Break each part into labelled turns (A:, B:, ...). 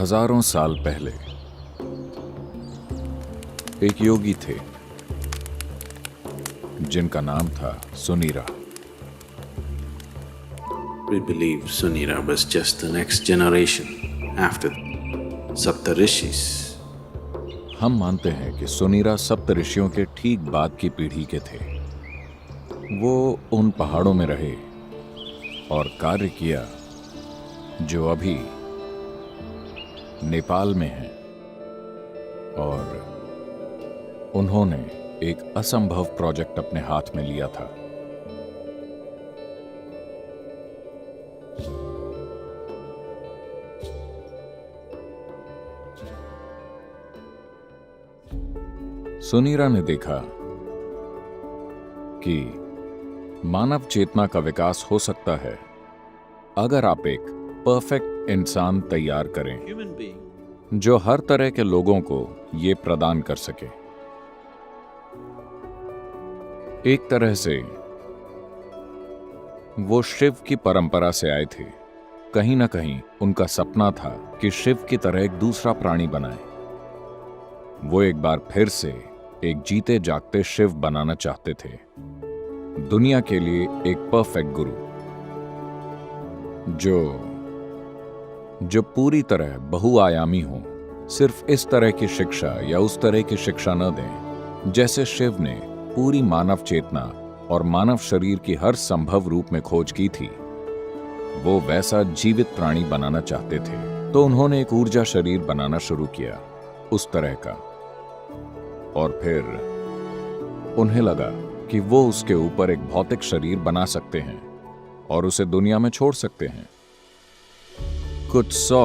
A: हजारों साल पहले एक योगी थे जिनका नाम था Sunira.
B: We believe Sunira was just the next generation after Saptarishis.
A: हम मानते हैं कि सुनीरा सप्त ऋषियों के ठीक बाद की पीढ़ी के थे। वो उन पहाड़ों में रहे और कार्य किया जो अभी नेपाल में है, और उन्होंने एक असंभव प्रोजेक्ट अपने हाथ में लिया था। सुनीरा ने देखा कि मानव चेतना का विकास हो सकता है अगर आप एक परफेक्ट इंसान तैयार करें जो हर तरह के लोगों को ये प्रदान कर सके। एक तरह से वो शिव की परंपरा से आए थे। कहीं ना कहीं उनका सपना था कि शिव की तरह एक दूसरा प्राणी बनाए। वो एक बार फिर से एक जीते जागते शिव बनाना चाहते थे, दुनिया के लिए एक परफेक्ट गुरु जो पूरी तरह बहुआयामी हो। सिर्फ इस तरह की शिक्षा या उस तरह की शिक्षा न दें जैसे शिव ने पूरी मानव चेतना और मानव शरीर की हर संभव रूप में खोज की थी। वो वैसा जीवित प्राणी बनाना चाहते थे, तो उन्होंने एक ऊर्जा शरीर बनाना शुरू किया उस तरह का। और फिर उन्हें लगा कि वो उसके ऊपर एक भौतिक शरीर बना सकते हैं और उसे दुनिया में छोड़ सकते हैं कुछ 100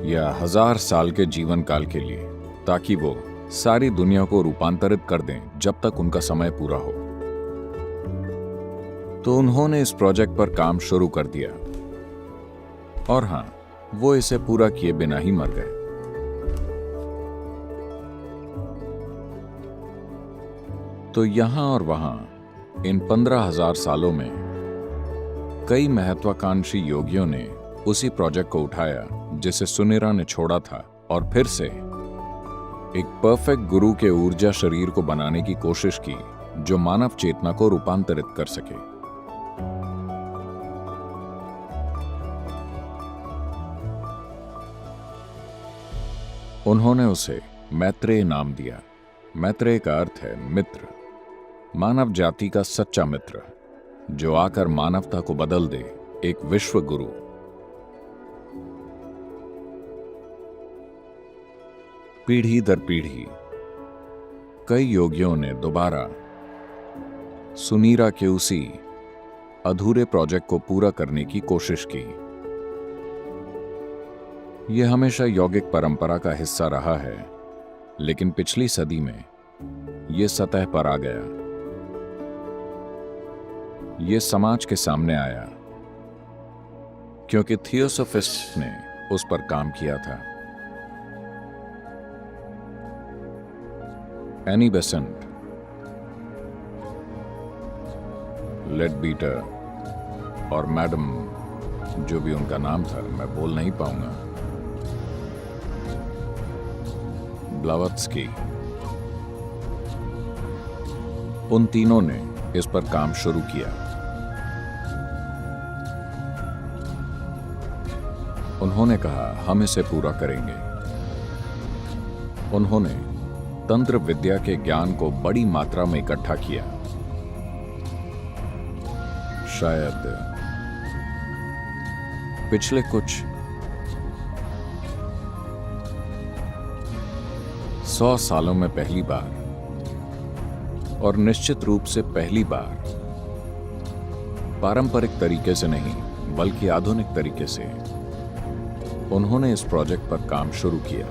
A: या 1000 साल के जीवन काल के लिए, ताकि वो सारी दुनिया को रूपांतरित कर दें जब तक उनका समय पूरा हो। तो उन्होंने इस प्रोजेक्ट पर काम शुरू कर दिया, और हां, वो इसे पूरा किए बिना ही मर गए। तो यहां और वहां इन 15,000 सालों में कई महत्वाकांक्षी योगियों ने उसी प्रोजेक्ट को उठाया जिसे सुनीरा ने छोड़ा था, और फिर से एक परफेक्ट गुरु के ऊर्जा शरीर को बनाने की कोशिश की जो मानव चेतना को रूपांतरित कर सके। उन्होंने उसे मैत्रेय नाम दिया। मैत्रेय का अर्थ है मित्र, मानव जाति का सच्चा मित्र जो आकर मानवता को बदल दे, एक विश्व गुरु। पीढ़ी दर पीढ़ी कई योगियों ने दोबारा सुनीरा के उसी अधूरे प्रोजेक्ट को पूरा करने की कोशिश की। यह हमेशा यौगिक परंपरा का हिस्सा रहा है, लेकिन पिछली सदी में यह सतह पर आ गया। यह समाज के सामने आया क्योंकि थियोसोफिस्ट ने उस पर काम किया था। एनी बेसेंट, लेडबीटर और मैडम, जो भी उनका नाम था मैं बोल नहीं पाऊंगा, ब्लावत्स्की, उन तीनों ने इस पर काम शुरू किया। उन्होंने कहा हम इसे पूरा करेंगे। उन्होंने तंत्र विद्या के ज्ञान को बड़ी मात्रा में इकट्ठा किया। शायद पिछले कुछ 100 सालों में पहली बार, और निश्चित रूप से पहली बार, पारंपरिक तरीके से नहीं बल्कि आधुनिक तरीके से उन्होंने इस प्रोजेक्ट पर काम शुरू किया।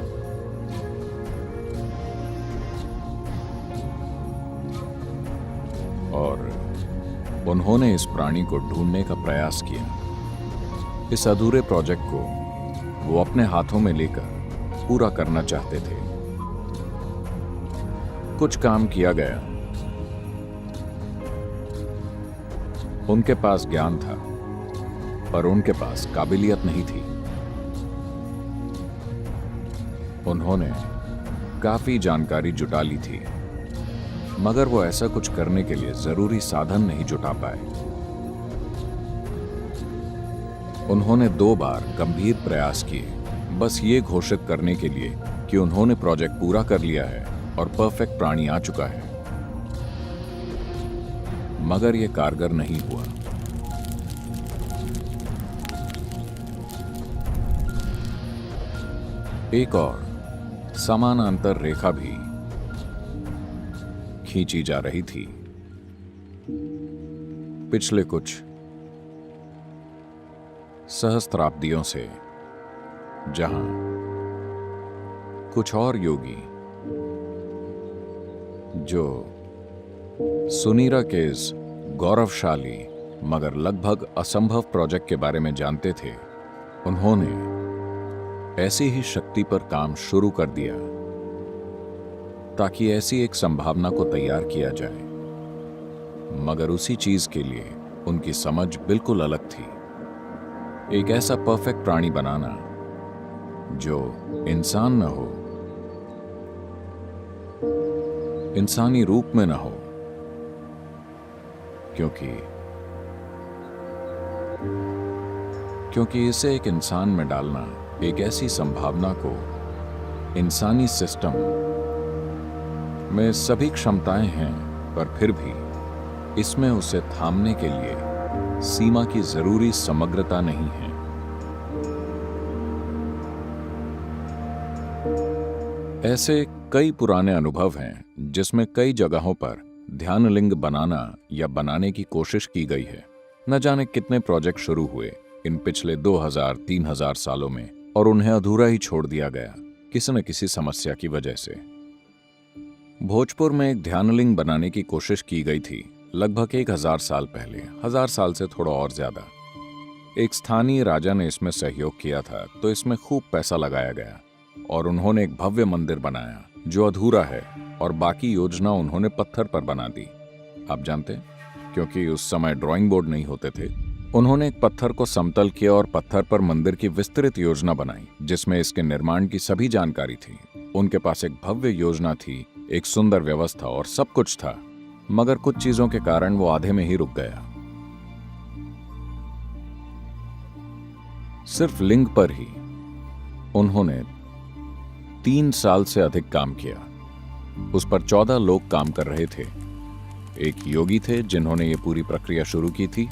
A: और उन्होंने इस प्राणी को ढूंढने का प्रयास किया। इस अधूरे प्रोजेक्ट को वो अपने हाथों में लेकर पूरा करना चाहते थे। कुछ काम किया गया। उनके पास ज्ञान था, पर उनके पास काबिलियत नहीं थी। उन्होंने काफी जानकारी जुटा ली थी, मगर वो ऐसा कुछ करने के लिए जरूरी साधन नहीं जुटा पाए। उन्होंने 2 बार गंभीर प्रयास किए, बस ये घोषित करने के लिए कि उन्होंने प्रोजेक्ट पूरा कर लिया है और परफेक्ट प्राणी आ चुका है, मगर यह कारगर नहीं हुआ। एक और समानांतर रेखा भी खींची जा रही थी। पिछले कुछ सहस्त्राब्दियों से, जहां कुछ और योगी जो सुनीरा के इस गौरवशाली मगर लगभग असंभव प्रोजेक्ट के बारे में जानते थे, उन्होंने ऐसी ही शक्ति पर काम शुरू कर दिया ताकि ऐसी एक संभावना को तैयार किया जाए, मगर उसी चीज के लिए उनकी समझ बिल्कुल अलग थी। एक ऐसा परफेक्ट प्राणी बनाना जो इंसान न हो, इंसानी रूप में न हो, क्योंकि इसे एक इंसान में डालना एक ऐसी संभावना को इंसानी सिस्टम में सभी क्षमताएं हैं, पर फिर भी इसमें उसे थामने के लिए सीमा की जरूरी समग्रता नहीं है। ऐसे कई पुराने अनुभव हैं जिसमें कई जगहों पर ध्यानलिंग बनाना या बनाने की कोशिश की गई है। न जाने कितने प्रोजेक्ट शुरू हुए इन पिछले 2000-3000 सालों में, और उन्हें अधूरा ही छोड़ दिया गया किसी न किसी समस्या की वजह से। भोजपुर में एक ध्यानलिंग बनाने की कोशिश की गई थी लगभग 1000 साल पहले, 1000 साल से थोड़ा और ज्यादा। एक स्थानीय राजा ने इसमें सहयोग किया था, तो इसमें खूब पैसा लगाया गया और उन्होंने एक भव्य मंदिर बनाया जो अधूरा है, और बाकी योजना उन्होंने पत्थर पर बना दी। आप जानते, क्योंकि उस समय ड्राइंग बोर्ड नहीं होते थे, उन्होंने एक पत्थर को समतल किया और पत्थर पर मंदिर की विस्तृत योजना बनाई जिसमें इसके निर्माण की सभी जानकारी थी। उनके पास एक भव्य योजना थी, एक सुंदर व्यवस्था और सब कुछ था, मगर कुछ चीजों के कारण वो आधे में ही रुक गया। सिर्फ लिंग पर ही उन्होंने 3 साल से अधिक काम किया। उस पर 14 लोग काम कर रहे थे। एक योगी थे जिन्होंने ये पूरी प्रक्रिया शुरू की थी,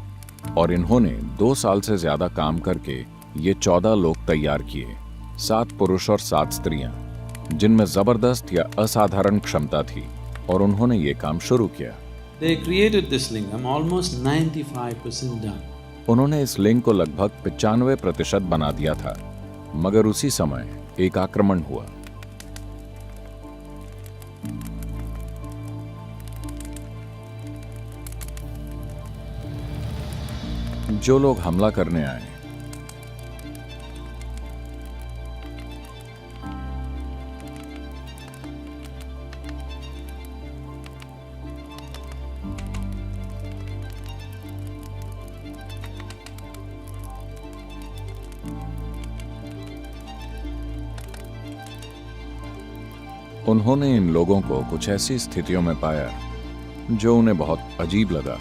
A: और इन्होंने 2 साल से ज्यादा काम करके ये 14 लोग तैयार किए, 7 पुरुष और 7 स्त्रियां, जिनमें जबरदस्त या असाधारण क्षमता थी, और उन्होंने ये काम शुरू किया।
B: They created this lingam almost 95% done.
A: उन्होंने इस लिंग को लगभग 95% बना दिया था, मगर उसी समय एक आक्रमण हुआ। जो लोग हमला करने आए उन्होंने इन लोगों को कुछ ऐसी स्थितियों में पाया जो उन्हें बहुत अजीब लगा,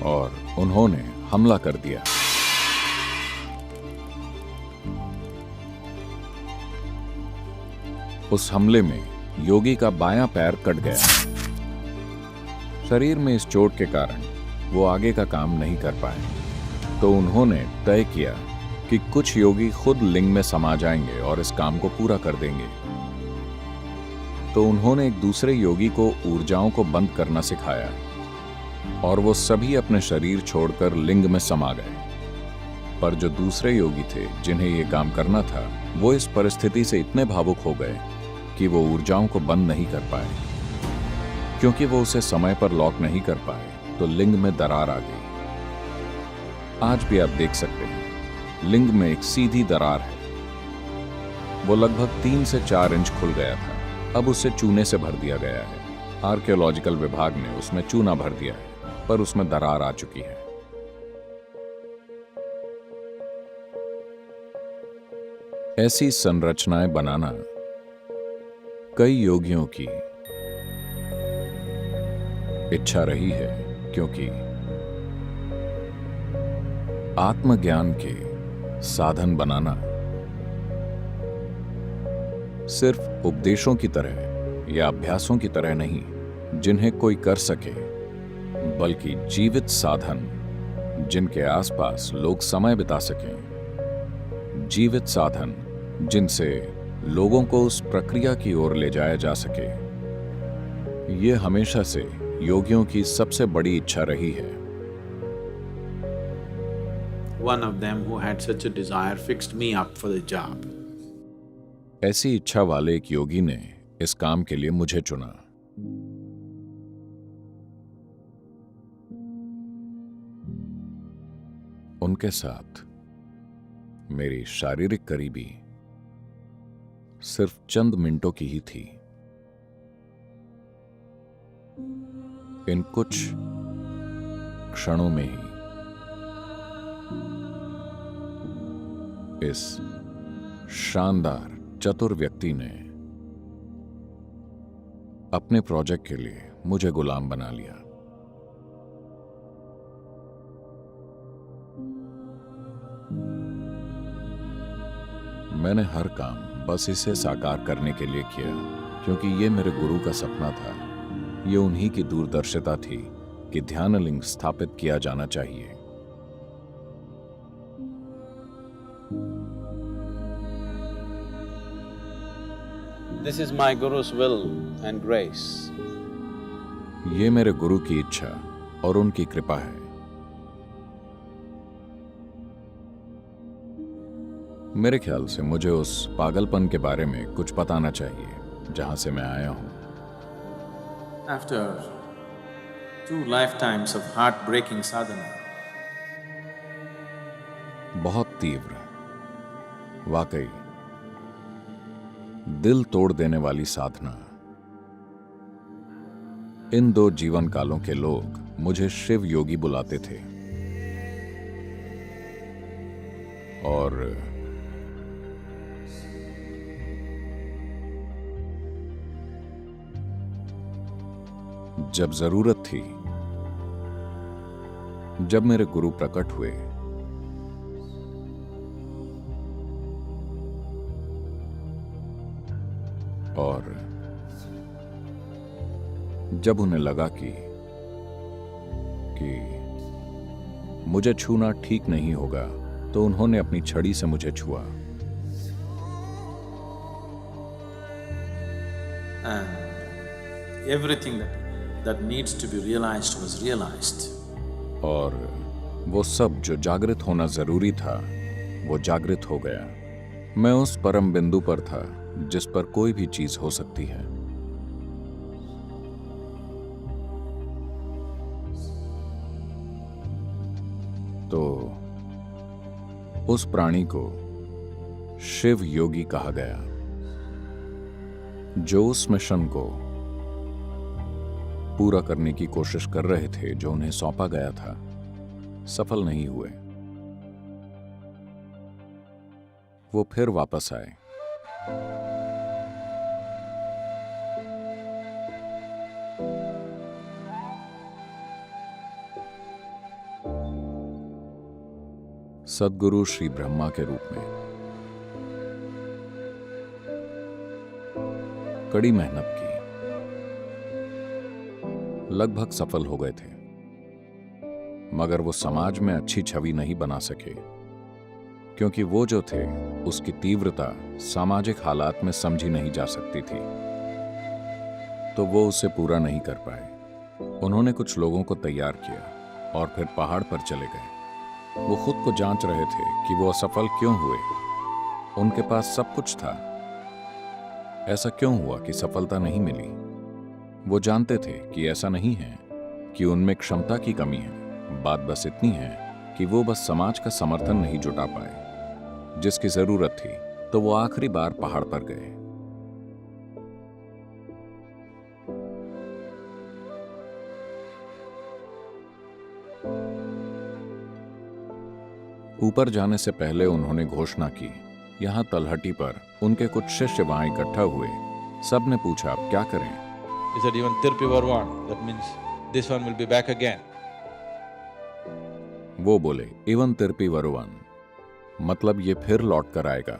A: और उन्होंने हमला कर दिया। उस हमले में योगी का बायां पैर कट गया। शरीर में इस चोट के कारण वो आगे का काम नहीं कर पाए, तो उन्होंने तय किया कि कुछ योगी खुद लिंग में समा जाएंगे और इस काम को पूरा कर देंगे। तो उन्होंने एक दूसरे योगी को ऊर्जाओं को बंद करना सिखाया, और वो सभी अपने शरीर छोड़कर लिंग में समा गए। पर जो दूसरे योगी थे जिन्हें ये काम करना था, वो इस परिस्थिति से इतने भावुक हो गए कि वो ऊर्जाओं को बंद नहीं कर पाए। क्योंकि वो उसे समय पर लॉक नहीं कर पाए, तो लिंग में दरार आ गई। आज भी आप देख सकते हैं, लिंग में एक सीधी दरार है। वो लगभग 3 से 4 इंच खुल गया था। अब उसे चूने से भर दिया गया है। आर्कियोलॉजिकल विभाग ने उसमें चूना भर दिया है, पर उसमें दरार आ चुकी है। ऐसी संरचनाएं बनाना कई योगियों की इच्छा रही है, क्योंकि आत्मज्ञान के साधन बनाना सिर्फ उपदेशों की तरह या अभ्यासों की तरह नहीं जिन्हें कोई कर सके, बल्कि जीवित साधन जिनके आसपास लोग समय बिता सकें, जीवित साधन जिनसे लोगों को उस प्रक्रिया की ओर ले जाया जा सके। ये हमेशा से योगियों की सबसे बड़ी इच्छा रही है।
B: One of them who had such a desire fixed me up for the job.
A: ऐसी इच्छा वाले एक योगी ने इस काम के लिए मुझे चुना। उनके साथ मेरी शारीरिक करीबी सिर्फ चंद मिनटों की ही थी। इन कुछ क्षणों में ही इस शानदार चतुर व्यक्ति ने अपने प्रोजेक्ट के लिए मुझे गुलाम बना लिया। मैंने हर काम बस इसे साकार करने के लिए किया, क्योंकि ये मेरे गुरु का सपना था। ये उन्हीं की दूरदर्शिता थी कि ध्यानलिंग स्थापित किया जाना चाहिए।
B: This is my Guru's will and grace.
A: ये मेरे गुरु की इच्छा और उनकी कृपा है। मेरे ख्याल से मुझे उस पागलपन के बारे में कुछ बताना चाहिए जहां से मैं आया हूं।
B: After 2 lifetimes of heartbreaking sadhana,
A: बहुत तीव्र, वाकई दिल तोड़ देने वाली साधना, इन 2 जीवन कालों के लोग मुझे शिव योगी बुलाते थे। और जब जरूरत थी, जब मेरे गुरु प्रकट हुए, और जब उन्हें लगा कि मुझे छूना ठीक नहीं होगा, तो उन्होंने अपनी छड़ी से मुझे छुआ।
B: and everything that needs to be realized was realized.
A: और वो सब जो जागृत होना जरूरी था, वो जागृत हो गया। मैं उस परम बिंदु पर था जिस पर कोई भी चीज हो सकती है। तो उस प्राणी को शिव योगी कहा गया, जो उस मिशन को पूरा करने की कोशिश कर रहे थे जो उन्हें सौंपा गया था, सफल नहीं हुए। वो फिर वापस आए। सद्गुरु श्री ब्रह्मा के रूप में। कड़ी मेहनत की, लगभग सफल हो गए थे, मगर वो समाज में अच्छी छवि नहीं बना सके, क्योंकि वो जो थे उसकी तीव्रता सामाजिक हालात में समझी नहीं जा सकती थी, तो वो उसे पूरा नहीं कर पाए। उन्होंने कुछ लोगों को तैयार किया और फिर पहाड़ पर चले गए। वो खुद को जांच रहे थे कि वो असफल क्यों हुए। उनके पास सब कुछ था, ऐसा क्यों हुआ कि सफलता नहीं मिली? वो जानते थे कि ऐसा नहीं है कि उनमें क्षमता की कमी है, बात बस इतनी है कि वो बस समाज का समर्थन नहीं जुटा पाए जिसकी जरूरत थी। तो वो आखिरी बार पहाड़ पर गए। ऊपर जाने से पहले उन्होंने घोषणा की यहाँ तलहटी पर उनके कुछ शिष्य वहां इकट्ठा हुए। सब ने पूछा, अब क्या करें?
C: He said, even Tirpi Varwan, that means this one will be back again.
A: वो बोले, इवन तिरपी वरुवन, मतलब ये फिर लौट कर आएगा।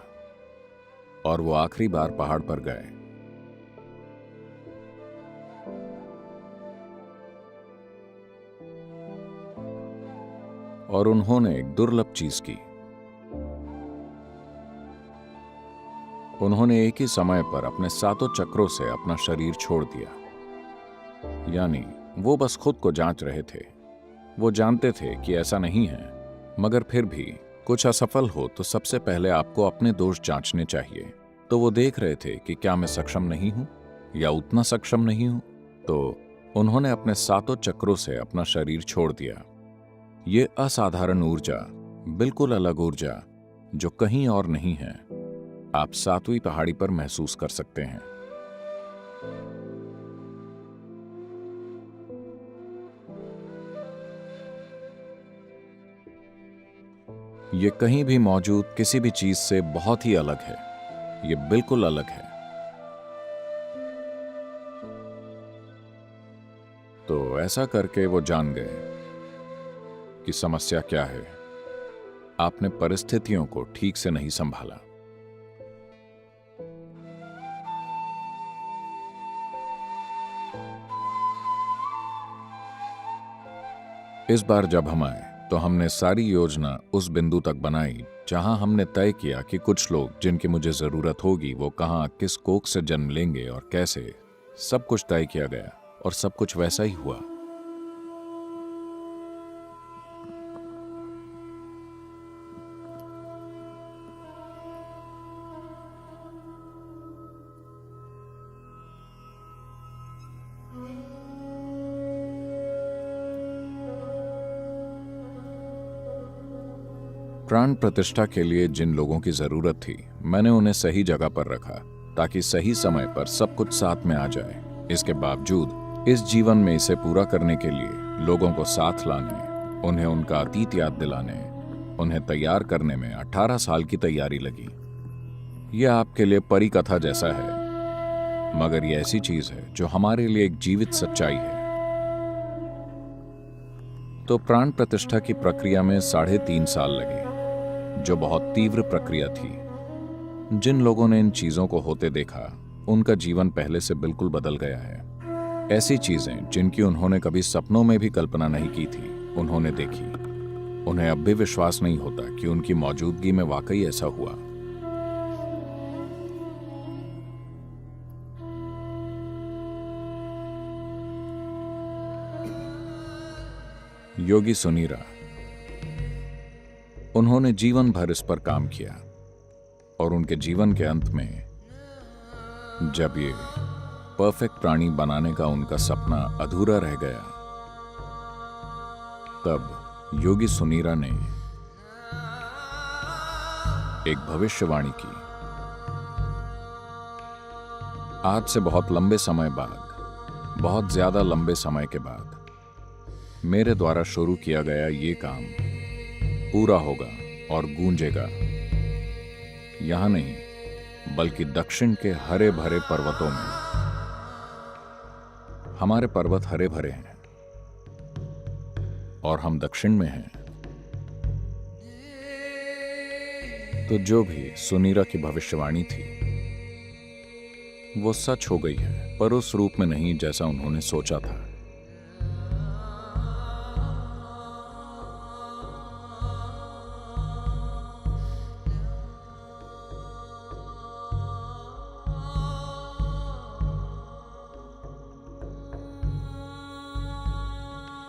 A: और वो आखिरी बार पहाड़ पर गए। और उन्होंने एक दुर्लभ चीज की। उन्होंने एक ही समय पर अपने 7 चक्रों से अपना शरीर छोड़ दिया। यानी वो बस खुद को जांच रहे थे। वो जानते थे कि ऐसा नहीं है, मगर फिर भी कुछ असफल हो तो सबसे पहले आपको अपने दोष जांचने चाहिए। तो वो देख रहे थे कि क्या मैं सक्षम नहीं हूं या उतना सक्षम नहीं हूं। तो उन्होंने अपने 7 चक्रों से अपना शरीर छोड़ दिया। ये असाधारण ऊर्जा, बिल्कुल अलग ऊर्जा जो कहीं और नहीं है, आप 7वीं पहाड़ी पर महसूस कर सकते हैं। ये कहीं भी मौजूद किसी भी चीज से बहुत ही अलग है। ये बिल्कुल अलग है। तो ऐसा करके वो जान गए कि समस्या क्या है। आपने परिस्थितियों को ठीक से नहीं संभाला। इस बार जब हम आए तो हमने सारी योजना उस बिंदु तक बनाई जहां हमने तय किया कि कुछ लोग जिनकी मुझे जरूरत होगी वो कहां, किस कोख से जन्म लेंगे और कैसे। सब कुछ तय किया गया और सब कुछ वैसा ही हुआ। प्राण प्रतिष्ठा के लिए जिन लोगों की जरूरत थी, मैंने उन्हें सही जगह पर रखा ताकि सही समय पर सब कुछ साथ में आ जाए। इसके बावजूद इस जीवन में इसे पूरा करने के लिए लोगों को साथ लाने, उन्हें उनका अतीत याद दिलाने, उन्हें तैयार करने में 18 साल की तैयारी लगी। यह आपके लिए परी कथा जैसा है, मगर यह ऐसी चीज है जो हमारे लिए एक जीवित सच्चाई है। तो प्राण प्रतिष्ठा की प्रक्रिया में 3.5 साल लगे, जो बहुत तीव्र प्रक्रिया थी। जिन लोगों ने इन चीजों को होते देखा, उनका जीवन पहले से बिल्कुल बदल गया है। ऐसी चीजें जिनकी उन्होंने कभी सपनों में भी कल्पना नहीं की थी, उन्होंने देखी। उन्हें अब भी विश्वास नहीं होता कि उनकी मौजूदगी में वाकई ऐसा हुआ। योगी सुनीरा, उन्होंने जीवन भर इस पर काम किया और उनके जीवन के अंत में जब ये परफेक्ट प्राणी बनाने का उनका सपना अधूरा रह गया, तब योगी सुनीरा ने एक भविष्यवाणी की। आज से बहुत लंबे समय बाद, बहुत ज्यादा लंबे समय के बाद, मेरे द्वारा शुरू किया गया ये काम पूरा होगा और गूंजेगा। यहां नहीं, बल्कि दक्षिण के हरे भरे पर्वतों में। हमारे पर्वत हरे भरे हैं और हम दक्षिण में हैं। तो जो भी सुनीरा की भविष्यवाणी थी, वो सच हो गई है, पर उस रूप में नहीं जैसा उन्होंने सोचा था।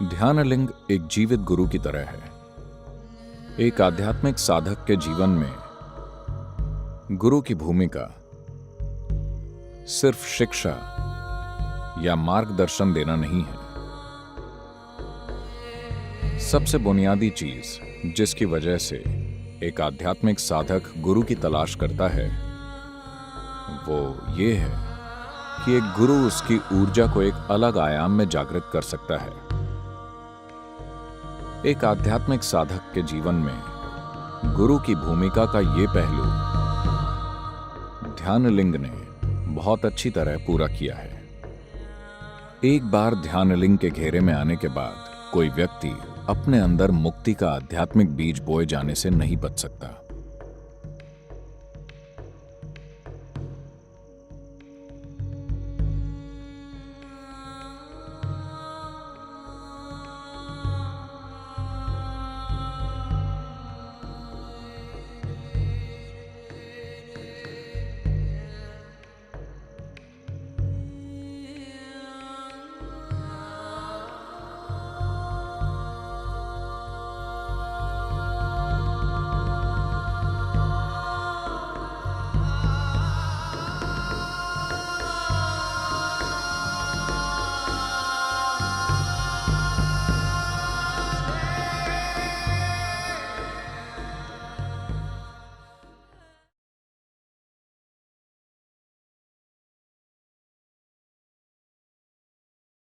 A: ध्यानलिंग एक जीवित गुरु की तरह है। एक आध्यात्मिक साधक के जीवन में गुरु की भूमिका सिर्फ शिक्षा या मार्गदर्शन देना नहीं है। सबसे बुनियादी चीज जिसकी वजह से एक आध्यात्मिक साधक गुरु की तलाश करता है, वो ये है कि एक गुरु उसकी ऊर्जा को एक अलग आयाम में जागृत कर सकता है। एक आध्यात्मिक साधक के जीवन में गुरु की भूमिका का ये पहलू ध्यानलिंग ने बहुत अच्छी तरह पूरा किया है। एक बार ध्यानलिंग के घेरे में आने के बाद कोई व्यक्ति अपने अंदर मुक्ति का आध्यात्मिक बीज बोए जाने से नहीं बच सकता।